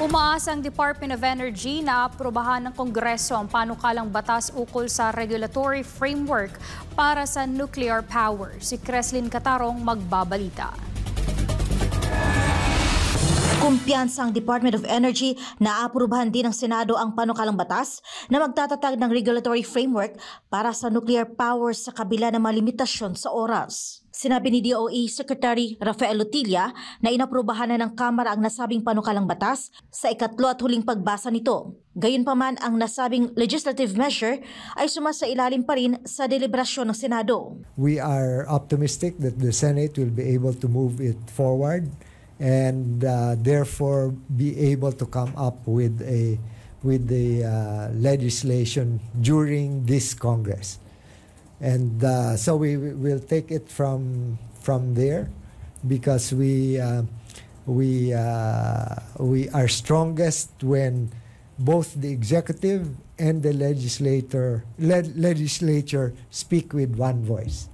Umaasa ang Department of Energy na aprobahan ng Kongreso ang panukalang batas ukol sa regulatory framework para sa nuclear power. Si Creslin Catarong magbabalita. Kumpiyansa ang Department of Energy na aprobahan din ng Senado ang panukalang batas na magtatatag ng regulatory framework para sa nuclear power sa kabila ng mga limitasyon sa oras. Sinabi ni DOE Secretary Rafael Lutilla na inaprubahan na ng Kamara ang nasabing panukalang batas sa ikatlo at huling pagbasa nito. Gayunpaman, ang nasabing legislative measure ay sumasailalim pa rin sa deliberasyon ng Senado. We are optimistic that the Senate will be able to move it forward and therefore be able to come up with the legislation during this Congress. And so we will take it from there because we are strongest when both the executive and the legislature speak with one voice.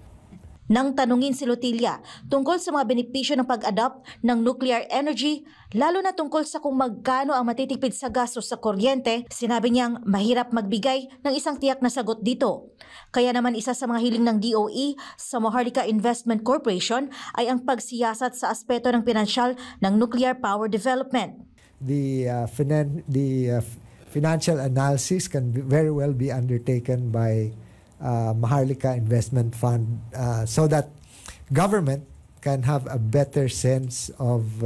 Nang tanungin si Lutilla tungkol sa mga benepisyo ng pag-adopt ng nuclear energy, lalo na tungkol sa kung magkano ang matitipid sa gastos sa kuryente, sinabi niyang mahirap magbigay ng isang tiyak na sagot dito. Kaya naman isa sa mga hiling ng DOE sa Maharlika Investment Corporation ay ang pagsiyasat sa aspeto ng pinansyal ng nuclear power development. The financial analysis can very well be undertaken by Maharlika Investment Fund so that government can have a better sense of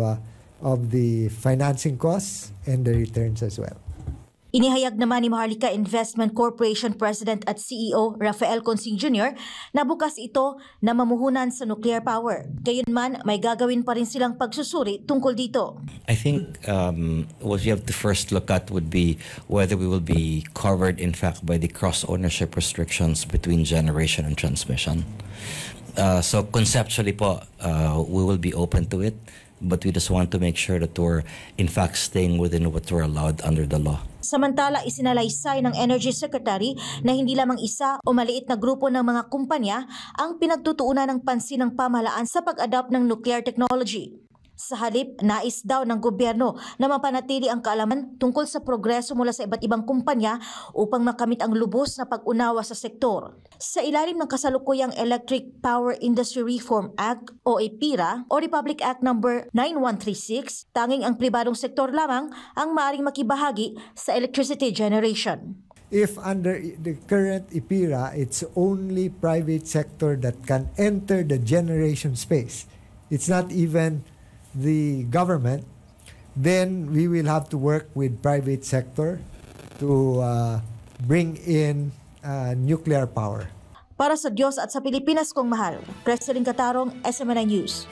the financing costs and the returns as well. Inihayag naman ni Maharlika Investment Corporation President at CEO Rafael Consing Jr. na bukas ito na mamuhunan sa nuclear power. Gayunman, may gagawin pa rin silang pagsusuri tungkol dito. I think what we have to first look at would be whether we will be covered in fact by the cross-ownership restrictions between generation and transmission. So conceptually po, we will be open to it, but we just want to make sure that we're in fact staying within what we're allowed under the law. Samantala, isinalaysay ng Energy Secretary na hindi lamang isa o maliit na grupo ng mga kumpanya ang pinagtutuunan ng pansin ng pamahalaan sa pag-adopt ng nuclear technology. Sa halip, nais daw ng gobyerno na mapanatili ang kaalaman tungkol sa progreso mula sa iba't ibang kumpanya upang makamit ang lubos na pag-unawa sa sektor. Sa ilalim ng kasalukuyang Electric Power Industry Reform Act o EPIRA o Republic Act No. 9136, tanging ang pribadong sektor lamang ang maaaring makibahagi sa electricity generation. If under the current EPIRA, it's only private sector that can enter the generation space. It's not even the government, then we will have to work with private sector to bring in nuclear power. Para sa Diyos at sa Pilipinas kong mahal, Creslin Catarong, SMNI News.